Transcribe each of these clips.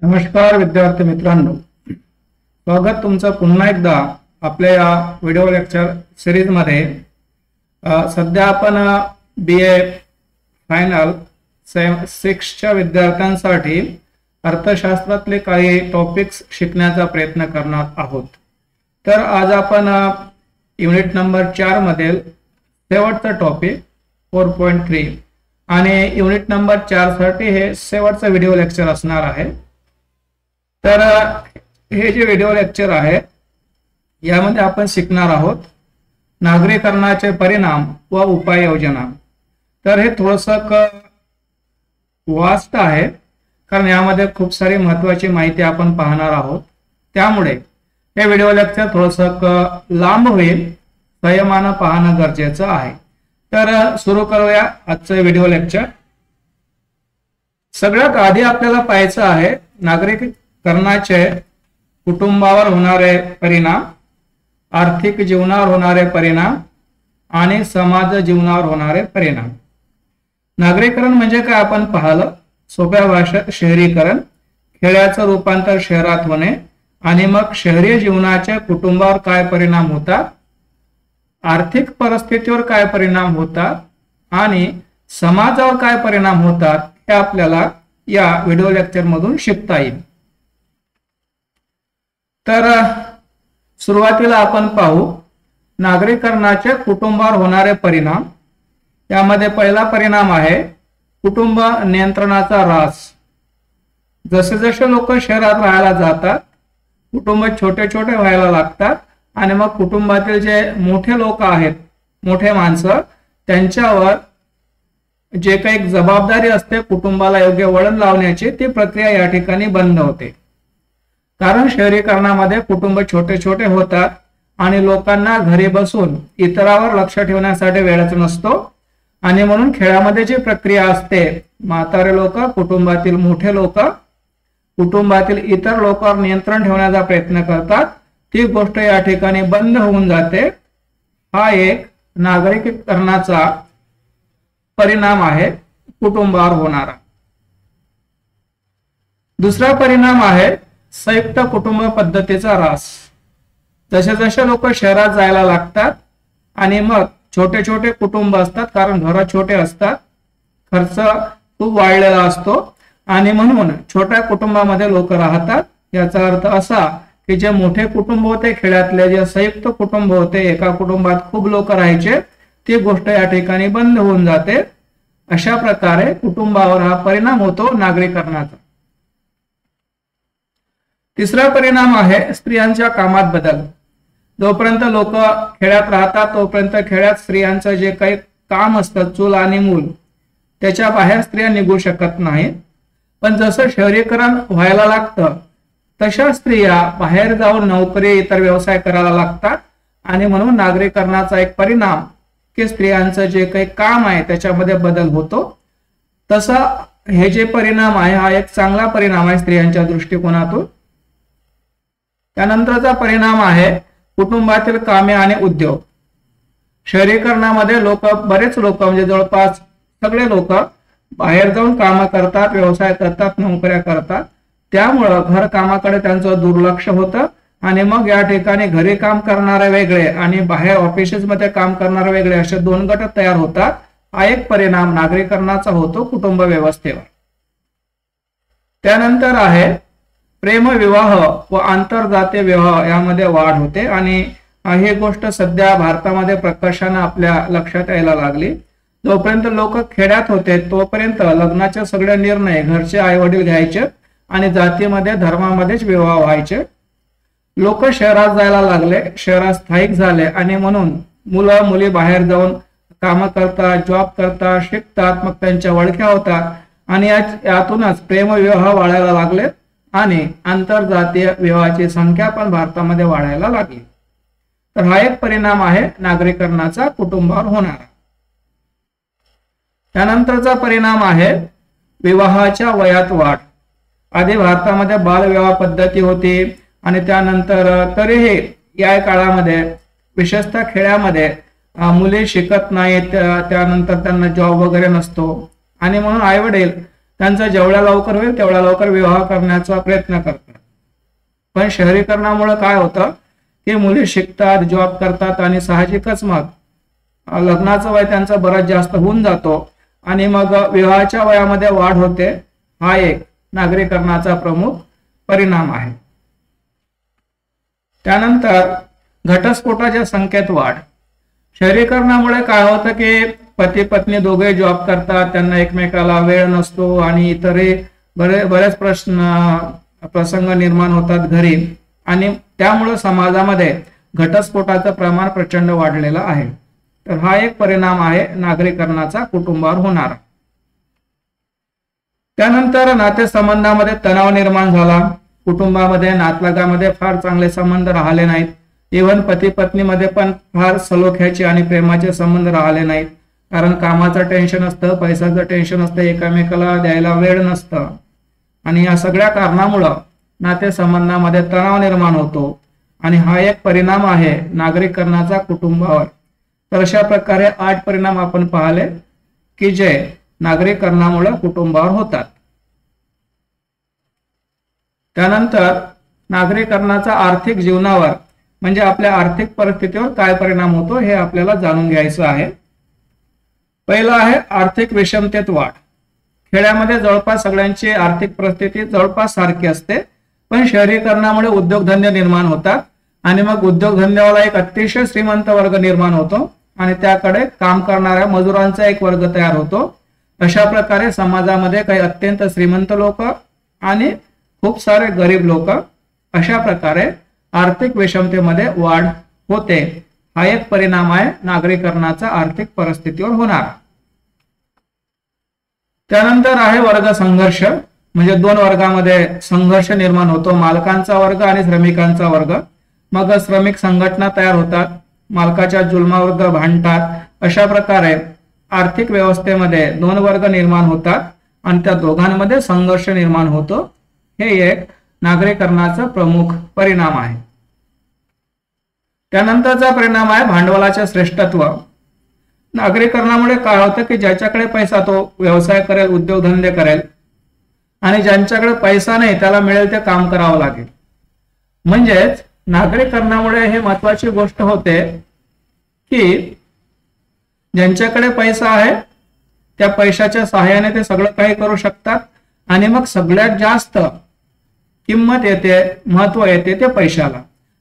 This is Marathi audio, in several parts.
नमस्कार विद्यार्थी मित्रांनो, स्वागत तुमचं पुन्हा एकदा आपल्या या व्हिडिओ लेक्चर सिरीज मध्ये। सध्या आपण BA फायनल 6 च्या विद्यार्थ्यांसाठी अर्थशास्त्रातले काही टॉपिक्स शिकण्याचा प्रयत्न करणार आहोत। तर आज आपण युनिट नंबर 4 मधील शेवटचा टॉपिक 4.3 आणि युनिट नंबर 4 साठी हे शेवटचा व्हिडिओ लेक्चर असणार आहे। तर हे जे व्हिडिओ लेक्चर आहे यामध्ये आपण शिकणार आहोत नागरीकरणाचे परिणाम व उपाययोजना। तर हे थोडंसं वास्ट आहे कारण यामध्ये खूप सारी महत्त्वाची माहिती आपण पाहणार आहोत, त्यामुळे हे व्हिडिओ लेक्चर थोडंसं लांब होईल, संयमानं पाहणं गरजेचं आहे। तर सुरू करूया आजचे व्हिडिओ लेक्चर। सगळ्यात आधी आपल्याला पाहायचं आहे नागरिकरणाचे कुटुंबावर होणारे परिणाम, आर्थिक जीवनावर होणारे परिणाम आणि समाज जीवनावर होणारे परिणाम। नागरीकरण म्हणजे काय आपण पाहिलं, सोप्या भाषेत शहरीकरण, खेड्याचं रूपांतर शहरात होणे आणि मग शहरी जीवनाच्या कुटुंबावर काय परिणाम होतात, आर्थिक परिस्थितीवर काय परिणाम होतात आणि समाजावर काय परिणाम होतात हे आपल्याला या व्हिडिओ लेक्चर मधून शिकता येईल। तर सुरुवातीला आपण पाहू नागरीकरणाचे कुटुंबावर होणारे परिणाम। यामध्ये पहिला परिणाम आहे कुटुंब नियंत्रणाचा ह्रास। जसे जसे लोक शहरात राहायला जातात कुटुंब छोटे छोटे व्हायला लागतात आणि मग कुटुंबातील जे मोठे लोक आहेत, मोठे माणसं, त्यांच्यावर जे काही जबाबदारी असते कुटुंबाला योग्य वळण लावण्याची, ती प्रक्रिया या ठिकाणी बंद होते। कारण शहरीकरणामध्ये कुटुंब छोटे छोटे होतात आणि लोकांना घरी बसून इतरावर लक्ष ठेवण्यासाठी वेळच नसतो आणि म्हणून खेड्यामध्ये जी प्रक्रिया असते, म्हातारे लोक, कुटुंबातील मोठे लोक कुटुंबातील इतर लोकांवर नियंत्रण ठेवण्याचा प्रयत्न करतात, ती गोष्ट या ठिकाणी बंद होऊन जाते। हा एक नागरिकरणाचा परिणाम आहे कुटुंबावर होणारा। दुसरा परिणाम आहे संयुक्त कुटुंब पद्धतीचा ह्रास। जसे जसे लोक शहरात जायला लागतात आणि मग छोटे छोटे कुटुंब असतात, कारण घर छोटे असतात, खर्च खूप वाढलेला असतो आणि म्हणून छोट्या कुटुंबामध्ये लोक राहतात। याचा अर्थ असा की जे मोठे कुटुंब होते खेड्यातले, जे संयुक्त कुटुंब होते, एका कुटुंबात खूप लोक राहायचे, ती गोष्ट या ठिकाणी बंद होऊन जाते। अशा प्रकारे कुटुंबावर हा परिणाम होतो नागरीकरणाचा। तिसरा परिणाम आहे स्त्रियांच्या कामात बदल। जोपर्यंत लोक खेड्यात राहतात तोपर्यंत खेड्यात स्त्रियांचं जे काही काम असतं, चूल आणि मूल, त्याच्या बाहेर स्त्रिया निघू शकत नाहीत। पण जसं शहरीकरण व्हायला लागतं तशा स्त्रिया बाहेर जाऊन नोकरी, इतर व्यवसाय करायला लागतात आणि म्हणून नागरीकरणाचा एक परिणाम की स्त्रियांचं जे काही काम आहे त्याच्यामध्ये बदल होतो। तसा हे जे परिणाम आहे हा एक चांगला परिणाम आहे स्त्रियांच्या दृष्टिकोनातून। त्यानंतरचा परिणाम आहे कुटुंबातील कामे आणि उद्योग। शहरीकरणामध्ये बरेच लोक म्हणजे जवळपास सगळे लोक बाहेर जाऊन काम करतात, व्यवसाय करतात, नोकऱ्या करतात, त्यामुळं घर कामाकडे त्यांचं दुर्लक्ष होतं आणि मग या ठिकाणी घरी काम करणारे वेगळे आणि बाहेर ऑफिसेस मध्ये काम करणारे वेगळे, असे दोन गट तयार होतात। हा एक परिणाम नागरीकरणाचा होतो कुटुंब व्यवस्थेवर। त्यानंतर आहे प्रेमविवाह व आंतरजातीय विवाह, यामध्ये वाढ होते आणि ही गोष्ट सध्या भारतामध्ये प्रकर्षाने आपल्या लक्षात यायला लागली। जोपर्यंत लोक खेड्यात होते तोपर्यंत लग्नाचे सगळे निर्णय घरचे आई वडील घ्यायचे आणि जातीमध्ये, धर्मामध्येच विवाह व्हायचे। लोक शहरात जायला लागले, शहरात स्थायिक झाले आणि म्हणून मुलं मुली बाहेर जाऊन काम करतात, जॉब करतात, शिकतात, मग त्यांच्या ओळख्या होतात आणि यातूनच प्रेमविवाह वाढायला लागले आणि आंतरजातीय विवाहाची संख्या पण भारतामध्ये वाढायला लागली। तर हा एक परिणाम आहे नागरीकरणाचा कुटुंबावर होणारा। त्यानंतरचा परिणाम आहे विवाहाच्या वयात वाढ। आधी भारतामध्ये बालविवाह पद्धती होती आणि त्यानंतर तरीही या काळामध्ये विशेषतः खेड्यामध्ये मुली शिकत नाहीत, त्यानंतर त्यांना जॉब वगैरे नसतो आणि म्हणून आई वडील त्यांचा जेवढ्या लवकर होईल तेवढ्या लवकर विवाह करण्याचा प्रयत्न करतात. पण शहरीकरणामुळे काय होतं की मुली शिकतात, जॉब करतात आणि साहजिकच मग लग्नाचं वय त्यांचं बराच जास्त होऊन जातो आणि मग विवाहाच्या वयामध्ये वाढ होते. हा एक नागरीकरणाचा प्रमुख परिणाम आहे. त्यानंतर घटस्फोटाच्या संख्येत वाढ. शहरीकरणामुळे काय होतं की पती पत्नी दोघे जॉब करतात, त्यांना एकमेकाला वेळ नसतो आणि इतरही बरेच प्रसंग निर्माण होतात घरी आणि त्यामुळे समाजामध्ये घटस्फोटाचं प्रमाण प्रचंड वाढलेलं आहे. तर हा एक परिणाम आहे नागरीकरणाचा कुटुंबावर होणारा. त्यानंतर नातेसंबंधामध्ये तणाव निर्माण झाला. कुटुंबामध्ये नातलगामध्ये फार चांगले संबंध राहिले नाहीत. इव्हन पती पत्नीमध्ये पण फार सलोख्याचे आणि प्रेमाचे संबंध राहिले नाहीत. कारण कामाचं टेन्शन असतं, पैशाचं टेन्शन असतं, एकमेकाला द्यायला वेळ नसतं आणि या सगळ्या कारणामुळं नातेसंबंधामध्ये तणाव निर्माण होतो आणि हा एक परिणाम आहे नागरीकरणाचा कुटुंबावर. तर अशा प्रकारे 8 परिणाम आपण पाहिले की जे नागरीकरणामुळे कुटुंबावर होतात. त्यानंतर नागरीकरणाचा आर्थिक जीवनावर म्हणजे आपल्या आर्थिक परिस्थितीवर काय परिणाम होतो हे आपल्याला जाणून घ्यायचं आहे. पहिलं आहे आर्थिक विषमतेत वाढ. खेड्यामध्ये जवळपास सगळ्यांची आर्थिक परिस्थिती जवळपास सारखी असते, पण शहरीकरणामुळे उद्योगधंदे निर्माण होतात आणि मग उद्योगधंद्यावाला एक अतिशय श्रीमंत वर्ग निर्माण होतो आणि त्याकडे काम करणाऱ्या मजुरांचा एक वर्ग तयार होतो. अशा प्रकारे समाजामध्ये काही अत्यंत श्रीमंत लोक आणि खूप सारे गरीब लोक, अशा प्रकारे आर्थिक विषमतेमध्ये वाढ होते. हा एक परिणाम आहे नागरीकरणाचा आर्थिक परिस्थितीवर होणार. त्यानंतर आहे वर्ग संघर्ष. म्हणजे 2 वर्गामध्ये संघर्ष निर्माण होतो, मालकांचा वर्ग आणि श्रमिकांचा वर्ग. मग श्रमिक संघटना तयार होतात, मालकाच्या जुलमाविरुद्ध भांडतात. अशा प्रकारे आर्थिक व्यवस्थेमध्ये 2 वर्ग निर्माण होतात आणि त्या दोघांमध्ये संघर्ष निर्माण होतो. हे एक नागरीकरणाचा प्रमुख परिणाम आहे. त्यानंतरचा परिणाम आहे भांडवलाचे श्रेष्ठत्व. नागरीकरणामुळे काय होतं की ज्याच्याकडे पैसा तो व्यवसाय करेल, उद्योगधंदे करेल आणि ज्यांच्याकडे पैसा नाही त्याला मिळेल ते काम करावं लागेल. म्हणजेच नागरीकरणामुळे हे महत्वाची गोष्ट होते की ज्यांच्याकडे पैसा आहे त्या पैशाच्या सहाय्याने ते सगळं काही करू शकतात आणि मग सगळ्यात जास्त किंमत येते, महत्व येते ते पैशाला.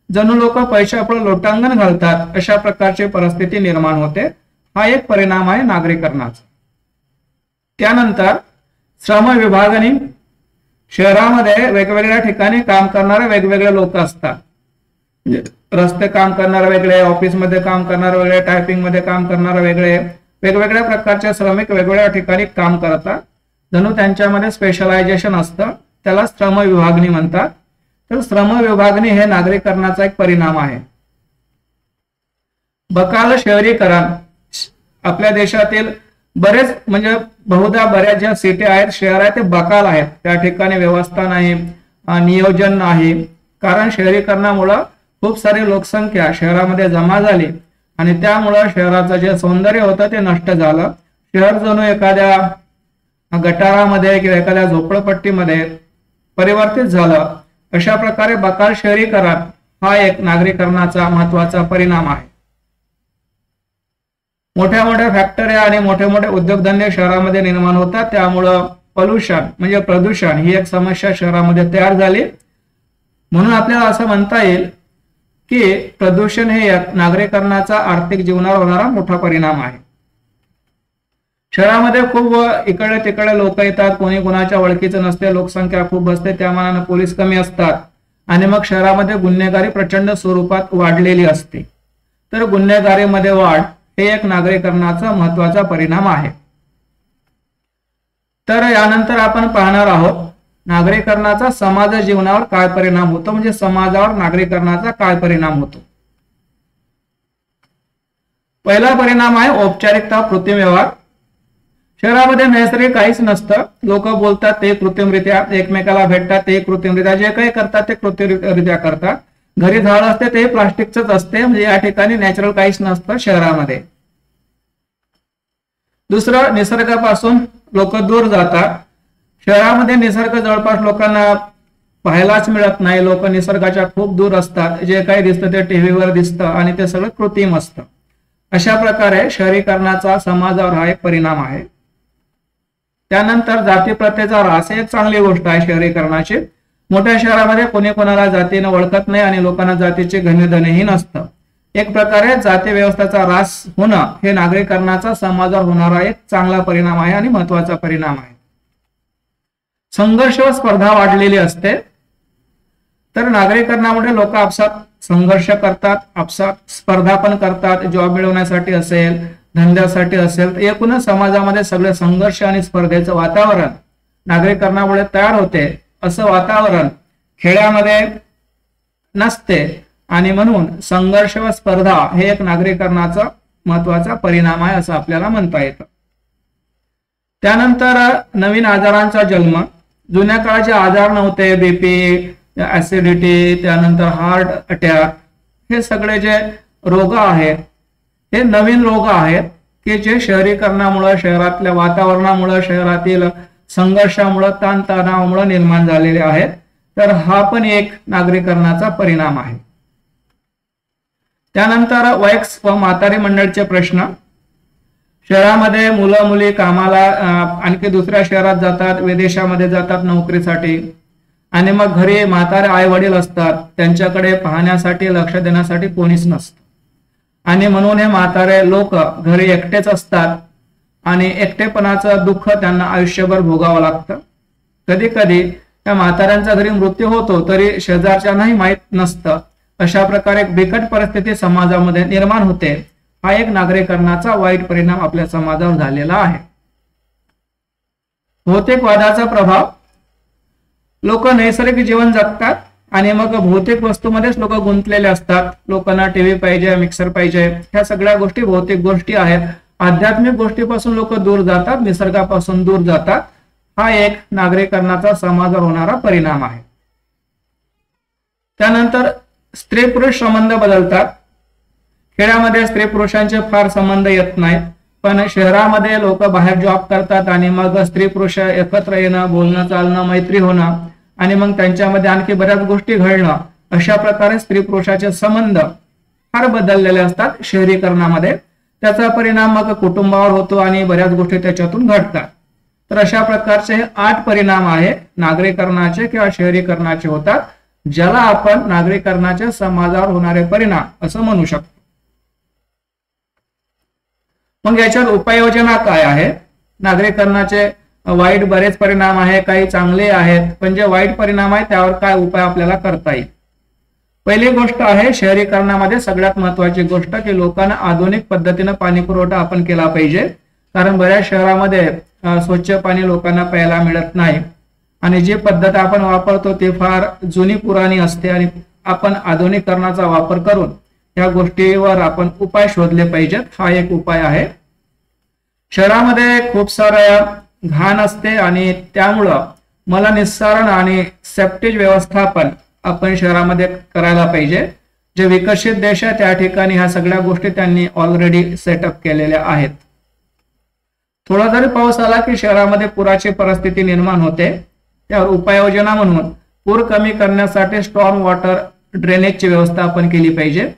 जणू लोक पैशापुढे लोटांगण घालतात, अशा प्रकारची परिस्थिती निर्माण होते. हा एक परिणाम आहे नागरीकरणाचा. त्यानंतर श्रम विभागणी. शहरामध्ये वेगवेगळ्या ठिकाणी काम करणारे वेगवेगळे लोक असतात. रस्ते काम करणारे वेगळे, ऑफिसमध्ये काम करणारे वेगळे, टायपिंग मध्ये काम करणारे वेगळे, वेगवेगळ्या प्रकारचे श्रमिक वेगवेगळ्या ठिकाणी काम करतात. जणू त्यांच्यामध्ये स्पेशलायझेशन असतं, त्याला श्रम विभागणी म्हणतात. तर श्रम विभागणी हे नागरीकरणाचा एक परिणाम आहे. बकाल शहरीकरण. आपल्या देशातील बरेच म्हणजे बहुधा बऱ्याच ज्या सिटी आहेत, शहर आहेत, ते बकाल आहेत. त्या ठिकाणी व्यवस्था नाही, नियोजन नाही. कारण शहरीकरणामुळे खूप सारी लोकसंख्या शहरामध्ये जमा झाली आणि त्यामुळे शहराचं जे सौंदर्य होतं ते नष्ट झालं. शहर जणू एखाद्या गटारामध्ये किंवा एखाद्या झोपडपट्टीमध्ये परिवर्तित झालं. अशा प्रकारे बकाल शहरीकरण हा एक नागरीकरणाचा महत्वाचा परिणाम आहे. मोठ्या मोठ्या फॅक्टऱ्या आणि मोठे मोठे उद्योगधंदे शहरामध्ये निर्माण होतात, त्यामुळं पोल्युशन म्हणजे प्रदूषण ही एक समस्या शहरामध्ये तयार झाली. म्हणून आपल्याला असं म्हणता येईल की प्रदूषण हे नागरीकरणाचा आर्थिक जीवनावर होणारा मोठा परिणाम आहे. शहरामध्ये खूप इकडे तिकडे लोक येतात, कोणी कोणाच्या ओळखीचं नसते, लोकसंख्या खूप असते, त्या मानाने पोलीस कमी असतात आणि मग शहरामध्ये गुन्हेगारी प्रचंड स्वरूपात वाढलेली असते. तर गुन्हेगारीमध्ये वाढ हे एक नागरीकरणाचा महत्वाचा परिणाम आहे. तर यानंतर आपण पाहणार आहोत नागरीकरणाचा समाज जीवनावर काय परिणाम होतो, म्हणजे समाजावर नागरीकरणाचा काय परिणाम होतो. पहिला परिणाम आहे औपचारिकता, कृत्रिम व्यवहार. शहरामध्ये नैसर्गिक काहीच नसतं. लोक बोलतात ते कृत्रिमरित्या, एकमेकाला भेटतात ते कृत्रिमरित्या, जे काही करतात ते कृत्रिमरित्या करतात. घरी झाड असते ते प्लास्टिकच असते, म्हणजे या ठिकाणी नॅचरल काहीच नसतं शहरामध्ये. दुसरं, निसर्गापासून लोक दूर जातात. शहरामध्ये निसर्ग जवळपास लोकांना पाहायलाच मिळत नाही. लोक निसर्गाच्या खूप दूर असतात. जे काही दिसतं ते टीव्हीवर दिसतं आणि ते सगळं कृत्रिम असतं. अशा प्रकारे शहरीकरणाचा समाजावर हा एक परिणाम आहे. त्यानंतर जाती प्रथेचा ऱ्हास एक चांगली गोष्ट आहे शहरीकरणाची. मोठ्या शहरामध्ये कोणी कोणाला जातीनं ओळखत नाही आणि लोकांना जातीचे घेणेदेणेही नसतं. एक प्रकारे जाती व्यवस्थेचा ऱ्हास होणं हे नागरीकरणाचा समाजावर होणारा एक चांगला परिणाम आहे आणि महत्वाचा परिणाम आहे. संघर्ष व स्पर्धा वाढलेली असते. तर नागरीकरणामुळे लोक आपसात संघर्ष करतात, आपसात स्पर्धा पण करतात. जॉब मिळवण्यासाठी असेल, धंद्यासाठी असेल, तर एकूणच समाजामध्ये सगळे संघर्ष आणि स्पर्धेचं वातावरण नागरीकरणामुळे तयार होते. असं वातावरण खेड्यामध्ये नसते आणि म्हणून संघर्ष व स्पर्धा हे एक नागरीकरणाचा महत्वाचा परिणाम आहे असं आपल्याला म्हणता येतं. त्यानंतर नवीन आजारांचा जन्म. जुन्या काळाचे आजार नव्हते. बीपी, ऍसिडिटी, त्यानंतर हार्ट अटॅक, हे सगळे जे रोग आहेत हे नवीन रोग आहेत की जे शहरीकरणामुळे, शहरातल्या वातावरणामुळे, शहरातील संघर्षामुळे, ताणतणावामुळे निर्माण झालेले आहेत. तर हा पण एक नागरीकरणाचा परिणाम आहे. त्यानंतर वयस्क व म्हातारी मंडळीचे प्रश्न. शहरामध्ये मुलं मुली कामाला आणखी दुसऱ्या शहरात जातात, विदेशामध्ये जातात नोकरीसाठी आणि मग घरी म्हातारे आई वडील असतात. त्यांच्याकडे पाहण्यासाठी, लक्ष देण्यासाठी कोणीच नसतं आणि म्हणून हे म्हातारे लोक घरी एकटेच असतात आणि एकटेपणाचं दुःख त्यांना आयुष्यभर भोगावं लागतं. कधी कधी त्या म्हाताऱ्यांचा घरी मृत्यू होतो तरी शेजारच्यांनाही माहीत नसतं. अशा प्रकारे एक बिकट परिस्थिती समाजामध्ये निर्माण होते. हा एक नागरीकरणाचा वाईट परिणाम आपल्या समाजावर झालेला आहे. भौतिकवादाचा प्रभाव. लोक नैसर्गिक जीवन जगतात आणि मग भौतिक वस्तूमध्येच लोक गुंतलेले असतात. लोकांना टीव्ही पाहिजे, मिक्सर पाहिजे, ह्या सगळ्या गोष्टी भौतिक गोष्टी आहेत. आध्यात्मिक गोष्टीपासून लोक दूर जातात, निसर्गापासून दूर जातात. हा एक नागरीकरणाचा समाजावर होणारा परिणाम आहे. त्यानंतर स्त्री पुरुष संबंध बदलतात. खेड्यामध्ये स्त्री पुरुषांचे फार संबंध येत नाहीत, पण शहरामध्ये लोक बाहेर जॉब करतात आणि मग स्त्री पुरुष एकत्र येणं, बोलणं, चालणं, मैत्री होणं आणि मग त्यांच्यामध्ये आणखी बऱ्याच गोष्टी घडणं, अशा प्रकारे स्त्री पुरुषाचे संबंध फार बदललेले असतात शहरीकरणामध्ये. त्याचा परिणाम मग कुटुंबावर होतो आणि बऱ्याच गोष्टी त्याच्यातून घडतात. तर अशा प्रकारचे 8 परिणाम आहे नागरीकरणाचे किंवा शहरीकरणाचे होतात, ज्याला आपण नागरीकरणाच्या समाजावर होणारे परिणाम असं म्हणू शकतो. मग याच्यात उपाययोजना काय आहे? नागरीकरणाचे वाईट बरेच परिणाम आहे, काही चांगले आहेत, पण जे वाईट परिणाम आहे त्यावर काय उपाय आपल्याला करता येईल? पहिली गोष्ट आहे शहरीकरणामध्ये सगळ्यात महत्वाची गोष्ट की लोकांना आधुनिक पद्धतीने पाणी पुरवठा आपण केला पाहिजे. कारण बऱ्याच शहरामध्ये स्वच्छ पाणी लोकांना प्यायला मिळत नाही आणि जी पद्धत आपण वापरतो ती फार जुनी पुराणी असते आणि आपण आधुनिकरणाचा वापर करून या गोष्टीवर आपण उपाय शोधले पाहिजेत. हा एक उपाय आहे. शहरामध्ये खूप सारं घाण असते आणि त्यामुळं मलनिस्सारण आणि सेप्टेज व्यवस्थापन आपण शहरामध्ये करायला पाहिजे. जे विकसित देश आहे त्या ठिकाणी ह्या सगळ्या गोष्टी त्यांनी ऑलरेडी सेटअप केलेल्या आहेत. थोडा जरी पाऊस आला की शहरामध्ये पुराची परिस्थिती निर्माण होते. त्यावर उपाययोजना म्हणून पूर कमी करण्यासाठी स्टॉर्म वॉटर ड्रेनेजची व्यवस्था आपण केली पाहिजे.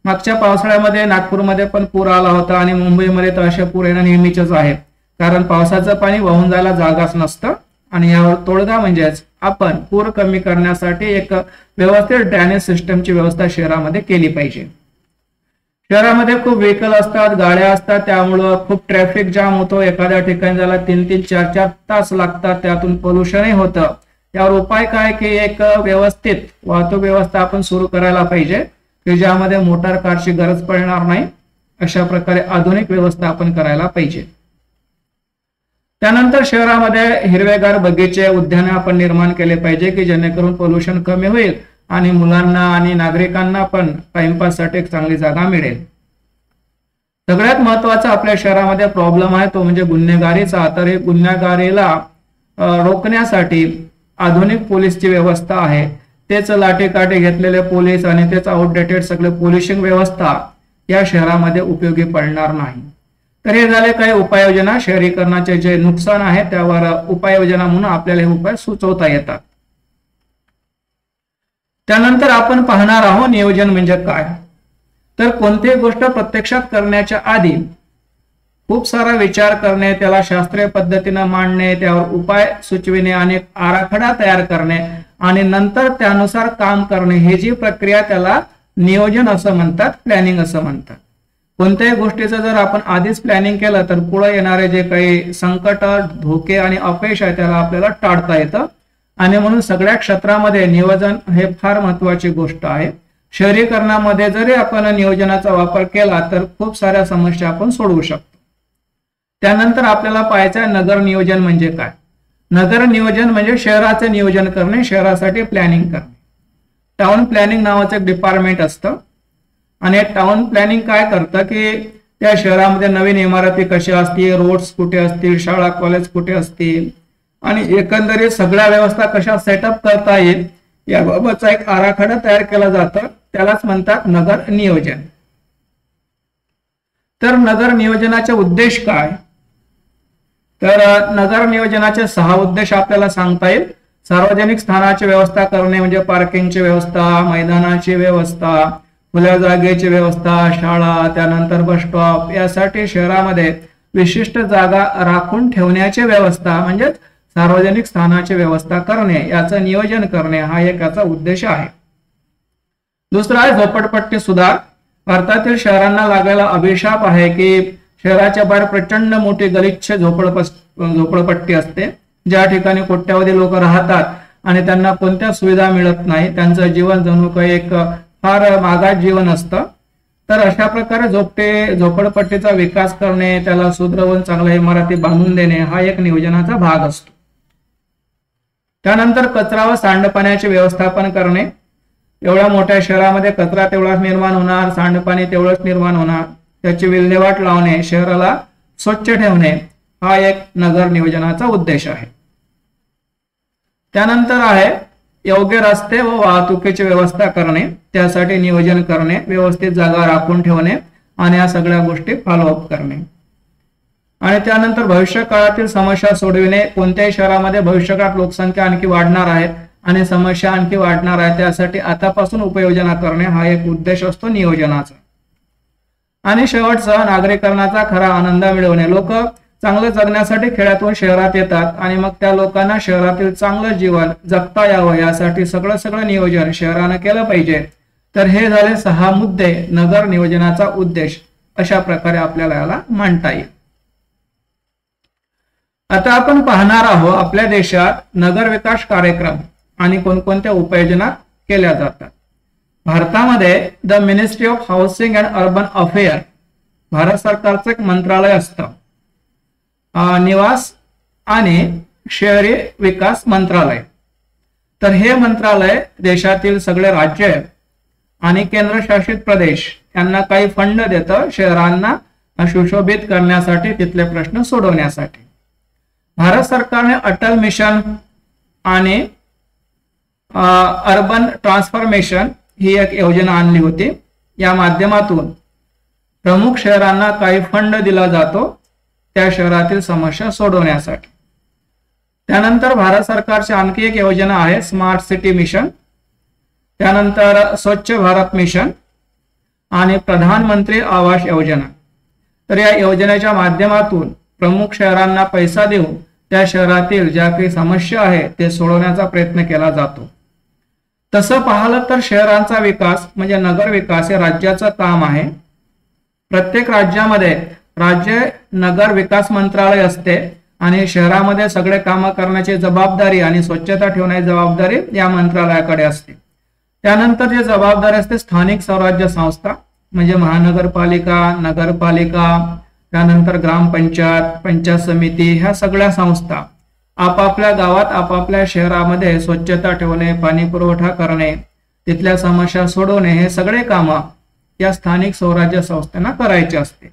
मागच्या पावसाळ्यामध्ये नागपूरमध्ये पण पूर आला होता आणि मुंबईमध्ये तर असे पूर येणं नेहमीचेच आहे. कारण पावसाचं पाणी वाहून जायला जागाच नसतं आणि यावर तोडगा म्हणजेच आपण पूर कमी करण्यासाठी एक व्यवस्थित ड्रेनेज सिस्टमची व्यवस्था शहरामध्ये केली पाहिजे. शहरामध्ये खूप व्हेकल असतात, गाड्या असतात, त्यामुळं खूप ट्रॅफिक जाम होतो. एखाद्या ठिकाणी जायला 3-3, 4-4 तास लागतात. त्यातून पोल्युशनही होतं. यावर उपाय काय की एक व्यवस्थित वाहतूक व्यवस्था आपण सुरू करायला पाहिजे की ज्यामध्ये मोटार कारची गरज पडणार नाही. अशा प्रकारे आधुनिक व्यवस्था आपण करायला पाहिजे. त्यानंतर शहरामध्ये हिरवेगार बगीचे, उद्याने आपण निर्माण केले पाहिजे की जेणेकरून पोल्युशन कमी होईल आणि मुलांना आणि नागरिकांना पण टाइमपाससाठी एक चांगली जागा मिळेल. सगळ्यात महत्वाचा आपल्या शहरामध्ये प्रॉब्लेम आहे तो म्हणजे गुन्हेगारीचा. तर हे गुन्हेगारीला रोखण्यासाठी आधुनिक पोलीसची व्यवस्था आहे. तेच लाठीकाठी घेतलेले पोलीस आणि तेच आउटडेटेड सगळे पोलिसिंग व्यवस्था या शहरामध्ये उपयोगी पडणार नाही. तर हे झाले काही उपाययोजना. शहरीकरणाचे जे नुकसान आहे त्यावर उपाययोजना म्हणून आपल्याला हे उपाय सुचवता येतात. त्यानंतर आपण पाहणार आहोत नियोजन म्हणजे काय. तर कोणतीही गोष्ट प्रत्यक्षात करण्याच्या आधी खूप सारा विचार करणे, त्याला शास्त्रीय पद्धतीने मांडणे, त्यावर उपाय सुचविणे आणि आराखडा तयार करणे आणि नंतर त्यानुसार काम करणे, ही जी प्रक्रिया त्याला नियोजन असं म्हणतात, प्लॅनिंग असं म्हणतात. कोणत्याही गोष्टीचं जर आपण आधीच प्लॅनिंग केलं तर पुढे येणारे जे काही संकट, धोके आणि अपयश आहे त्याला आपल्याला टाळता येतं. आणि म्हणून सगळ्या क्षेत्रामध्ये नियोजन हे फार महत्वाची गोष्ट आहे. शहरीकरणामध्ये जरी आपण नियोजनाचा वापर केला तर खूप साऱ्या समस्या आपण सोडवू शकतो. त्यानंतर आपल्याला पाहायचं आहे नगर नियोजन म्हणजे काय. नगर नियोजन म्हणजे शहराचे नियोजन करणे, शहरासाठी प्लॅनिंग करणे. टाउन प्लॅनिंग नावाचं एक डिपार्टमेंट असतं आणि टाउन प्लॅनिंग काय करतं की त्या शहरामध्ये नवीन इमारती कशा असतील, रोड्स कुठे असतील, शाळा कॉलेज कुठे असतील आणि एकंदरीत सगळ्या व्यवस्था कशा सेटअप करता येईल याबाबतचा एक आराखडा तयार केला जातो. त्यालाच म्हणतात नगर नियोजन. तर नगर नियोजनाचे उद्देश काय. तर नगर नियोजनाचे 6 उद्देश आपल्याला सांगता येईल. सार्वजनिक स्थानाची व्यवस्था करणे म्हणजे पार्किंगची व्यवस्था, मैदानाची व्यवस्था, खुल्या जागेची व्यवस्था, शाळा, त्यानंतर बस स्टॉप यासाठी शहरामध्ये विशिष्ट जागा राखून ठेवण्याची व्यवस्था म्हणजे सार्वजनिक स्थानाची व्यवस्था करणे, याचं नियोजन करणे हा एक याचा उद्देश आहे. दुसरा आहे झोपडपट्टी सुधार. भारतातील शहरांना लागलेला अभिशाप आहे की शहराच्या बाहेर प्रचंड मोठी गलिच्छ झोपडपट्टी असते, ज्या ठिकाणी कोट्यावधी लोक राहतात आणि त्यांना कोणत्या सुविधा मिळत नाही. त्यांचं जीवन जणू काही एक फार मागास जीवन असतं. तर अशा प्रकारे झोपडपट्टीचा विकास करणे, त्याला सुधरवून चांगल्या इमारती बांधून देणे हा एक नियोजनाचा भाग असतो. त्यानंतर कचरा व सांडपाण्याचे व्यवस्थापन करणे. एवढ्या मोठ्या शहरामध्ये कचरा तेवढाच निर्माण होणार, सांडपाणी तेवढंच निर्माण होणार, त्याची विल्हेवाट लावणे, शहराला स्वच्छ ठेवणे हा एक नगर नियोजनाचा उद्देश आहे. त्यानंतर आहे योग्य रस्ते व वाहतुकीची व्यवस्था करणे, त्यासाठी नियोजन करणे, व्यवस्थित जागा राखून ठेवणे आणि या सगळ्या गोष्टी फॉलोअप करणे. आणि त्यानंतर भविष्य काळातील समस्या सोडविणे. कोणत्याही शहरामध्ये भविष्यकाळात लोकसंख्या आणखी वाढणार आहे आणि समस्या आणखी वाढणार आहे, त्यासाठी आतापासून उपाययोजना करणे हा एक उद्देश असतो नियोजनाचा. आणि शेवटचा नागरीकरणाचा खरा आनंद मिळवणे. लोक चांगलं जगण्यासाठी खेड्यातून शहरात येतात आणि मग त्या लोकांना शहरातील चांगलं जीवन जगता यावं यासाठी सगळं नियोजन शहरानं केलं पाहिजे. तर हे झाले 6 मुद्दे नगर नियोजनाचा उद्देश. अशा प्रकारे आपल्याला याला मांडता येईल. आता आपण पाहणार आहोत आपल्या देशात नगर विकास कार्यक्रम आणि कोणकोणत्या उपाययोजना केल्या जातात. भारतामध्ये the ministry of housing and urban affair Bharat सरकारचं एक मंत्रालय असतं, निवास आणि शहरी विकास मंत्रालय. तर हे मंत्रालय देशातील सगळे राज्य आणि केंद्रशासित प्रदेश यांना काही फंड देतं शहरांना सुशोभित करण्यासाठी, तिथले प्रश्न सोडवण्यासाठी. भारत सरकारने अटल मिशन आणि अर्बन ट्रान्सफॉर्मेशन ही एक योजना आणली होती. या माध्यमातून प्रमुख शहरांना काही फंड दिला जातो त्या शहरातील समस्या सोडवण्यासाठी. त्यानंतर भारत सरकारची आणखी एक योजना आहे स्मार्ट सिटी मिशन, त्यानंतर स्वच्छ भारत मिशन आणि प्रधानमंत्री आवास योजना. तर या योजनेच्या माध्यमातून प्रमुख शहरांना पैसा देऊन त्या शहरातील ज्या काही समस्या आहे ते सोडवण्याचा प्रयत्न केला जातो. तसं पाहिलं तर शहरांचा विकास म्हणजे नगर विकास हे राज्याचं काम आहे. प्रत्येक राज्यामध्ये राज्य नगर विकास मंत्रालय असते आणि शहरामध्ये सगळे कामं करण्याची जबाबदारी आणि स्वच्छता ठेवण्याची जबाबदारी या मंत्रालयाकडे असते. त्यानंतर जे जबाबदारी असते स्थानिक स्वराज्य संस्था म्हणजे महानगरपालिका, नगरपालिका, त्यानंतर ग्रामपंचायत, पंचायत समिती, ह्या सगळ्या संस्था आपापल्या गावात आपापल्या शहरामध्ये स्वच्छता ठेवणे, पाणी पुरवठा करणे, तिथल्या समस्या सोडवणे हे सगळे कामं या स्थानिक स्वराज्य संस्थांना करायचे असते.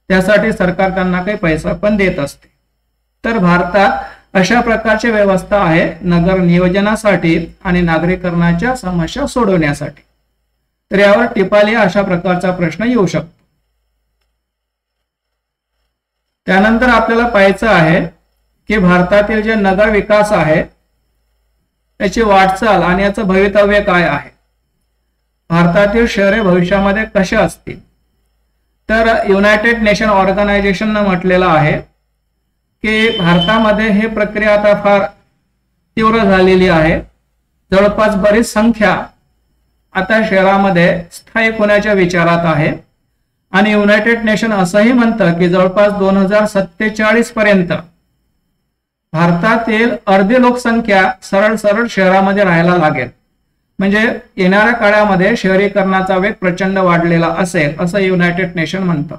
त्यासाठी सरकार त्यांना काही पैसा पण देत असते. तर भारतात अशा प्रकारची व्यवस्था आहे नगर नियोजनासाठी आणि नागरीकरणाच्या समस्या सोडवण्यासाठी. तर यावर टिपाली अशा प्रकारचा प्रश्न येऊ शकतो. त्यानंतर आपल्याला पाहायचं आहे की भारतातील जे नगर विकास आहे याची वाटचाल आणि याचं भवितव्य काय आहे. भारतातील शहरे भविष्यामध्ये कशी असतील. तर युनायटेड नेशन ऑर्गनायझेशननं म्हटलेलं आहे की भारतामध्ये हे प्रक्रिया आता फार तीव्र झालेली आहे. जवळपास बरीच संख्या आता शहरामध्ये स्थायिक होण्याच्या विचारात आहे आणि युनायटेड नेशन असंही म्हणतं की जवळपास 2047 पर्यंत भारतातील अर्धी लोकसंख्या सरळ शहरामध्ये राहायला लागेल. म्हणजे येणाऱ्या काळामध्ये शहरीकरणाचा वेग प्रचंड वाढलेला असेल असं युनायटेड नेशन म्हणतं.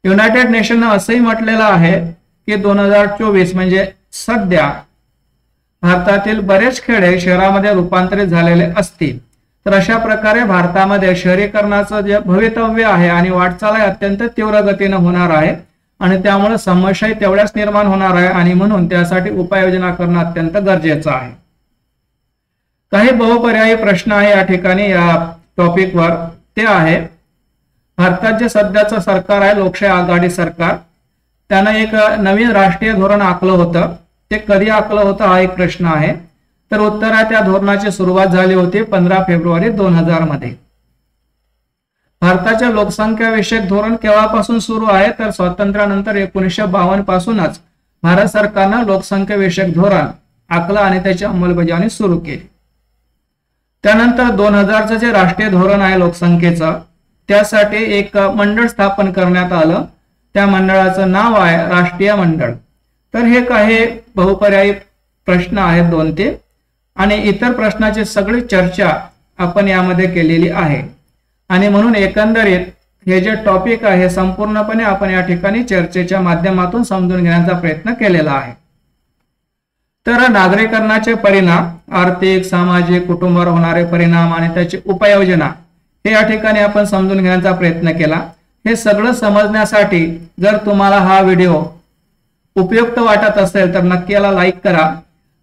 युनायटेड नेशननं असंही म्हटलेलं आहे की 2024 म्हणजे सध्या भारतातील बरेच खेडे शहरामध्ये रूपांतरित झालेले असतील. तर अशा प्रकारे भारतामध्ये शहरीकरणाचं जे भवितव्य आहे आणि वाटचाल आहे अत्यंत तीव्र गतीनं होणार आहे आणि त्यामुळे समस्याही तेवढ्याच निर्माण होणार आहे आणि म्हणून त्यासाठी उपाययोजना करणं अत्यंत गरजेचं आहे. काही बहुपर्यायी प्रश्न आहे या ठिकाणी या टॉपिकवर. ते आहे भारतात जे सध्याचं सरकार आहे लोकशाही आघाडी सरकार, त्यानं एक नवीन राष्ट्रीय धोरण आखलं होतं. ते कधी आखलं होतं हा एक प्रश्न आहे. तर उत्तर आहे त्या धोरणाची सुरुवात झाली होती 15 फेब्रुवारी 2000 मध्ये. भारताचे लोकसंख्या विषयक धोरण केव्हापासून सुरू आहे तर स्वातंत्र्यानंतर 1952 पासूनच भारत सरकारनं लोकसंख्या विषयक धोरण आखलं आणि त्याची अंमलबजावणी सुरू केली. त्यानंतर 2000चं जे राष्ट्रीय धोरण आहे लोकसंख्येचं त्यासाठी एक मंडळ स्थापन करण्यात आलं. त्या मंडळाचं नाव आहे राष्ट्रीय मंडळ. तर हे काही बहुपर्यायी प्रश्न आहेत 2-3 आणि इतर प्रश्नाची सगळी चर्चा आपण यामध्ये केलेली आहे आणि म्हणून एकंदरीत हे जे टॉपिक आहे संपूर्णपणे आपण या ठिकाणी चर्चेच्या माध्यमातून समजून घेण्याचा प्रयत्न केलेला आहे. तर नागरीकरणाचे परिणाम, आर्थिक, सामाजिक, कुटुंबावर होणारे परिणाम आणि त्याची उपाययोजना हे या ठिकाणी आपण समजून घेण्याचा प्रयत्न केला. हे सगळं समजण्यासाठी जर तुम्हाला हा व्हिडिओ उपयुक्त वाटत असेल तर नक्की याला लाईक करा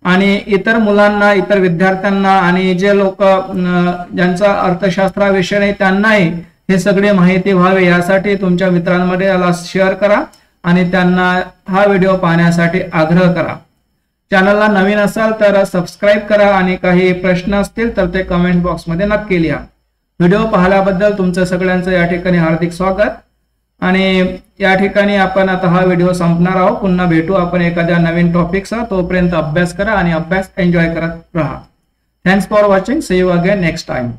आणि इतर मुलांना, इतर विद्यार्थ्यांना आणि जे लोक ज्यांचा अर्थशास्त्राविषयी नाही त्यांनाही हे सगळे माहिती व्हावे यासाठी तुमच्या मित्रांमध्ये याला शेअर करा आणि त्यांना हा व्हिडिओ पाहण्यासाठी आग्रह करा. चॅनलला नवीन असाल तर सबस्क्राईब करा आणि काही प्रश्न असतील तर ते कमेंट बॉक्समध्ये नक्की लिहा. व्हिडिओ पाहिल्याबद्दल तुमचं सगळ्यांचं या ठिकाणी हार्दिक स्वागत आणि या ठिकाणी आपण आता हा व्हिडिओ संपणार आहोत. पुन्हा भेटू आपण एखाद्या नवीन टॉपिकसह. तोपर्यंत अभ्यास करा आणि अभ्यास एन्जॉय करत राहा. Thanks for watching. See you again next time.